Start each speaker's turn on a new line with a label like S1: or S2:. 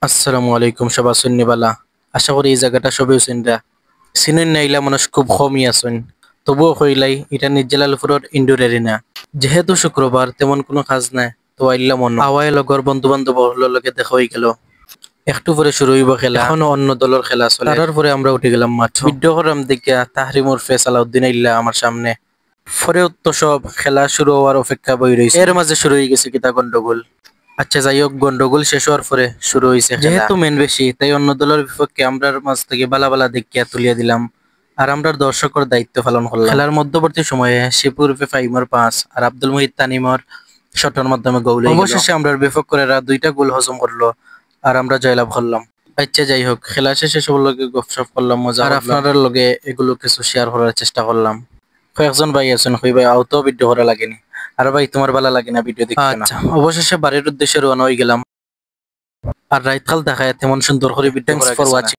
S1: আসসালামু আলাইকুম সবা সুন্নিবালা। আশা করি এই জায়গাটা সবে চিন্তা চিনুন নাইলা মানুষ খুব কমই আছেন, তবুও কইলাই এটা নির্জালালপুরের ইনডোর এরিনা। যেহেতু শুক্রবার তেমন কোনো কাজ নাই, তো আইলা মন আওয়াই লগর বন্ধু বান্ধব লগে দেখা হয়ে গেল। একটু পরে শুরু হইব খেলা, এখনো অন্য দলের খেলা চলে। তার পরে আমরা উঠে গেলাম মাঠ। ভিডিও করাম দেখিয়া তাহরিমুর ফেস আলাউদ্দিন আইল্লা আমার সামনে। পরে তো সব খেলা শুরু হওয়ার অপেক্ষা বই রয়েছে, এর মাঝে শুরু হয়ে গেছে কিতা গন্ডগোল। আচ্ছা যাই হোক, গন্ডগোল শেষ হওয়ার পরে শুরু হয়েছে খেলা। যেহেতু মেন বেশি, তাই অন্য দলের বিপক্ষে আমরার মাঝ থেকে বালা বালা দেখিয়া তুলিয়া দিলাম, আর আমরা দর্শকের দায়িত্ব পালন করলাম। খেলার মধ্যবর্তী সময়ে শিপুর ফাইমার পাস আর আব্দুল মুহিত তানিমর শটের মাধ্যমে গোল হয়ে গেল। অবশেষে আমরা বিপক্ষেরা দুইটা গোল হজম করলো, আর আমরা জয়লাভ করলাম। আচ্ছা যাই হোক, খেলা শেষে সবার লগে গপসপ করলাম, মজা, আর আপনাদের লগে এগুলো কিছু শেয়ার করার চেষ্টা করলাম। কয়েকজন ভাই আছেন, কই ভাই আউতো ভিডিও করা লাগেনি, আর ভাই তোমার ভালো লাগে না ভিডিও দেখতে না? আচ্ছা, অবশেষে বাড়ির উদ্দেশ্যে রওনা হয়ে গেলাম। আর রাইতকাল দেখায় তেমন সুন্দর করে ভিডিও করা গেছে না।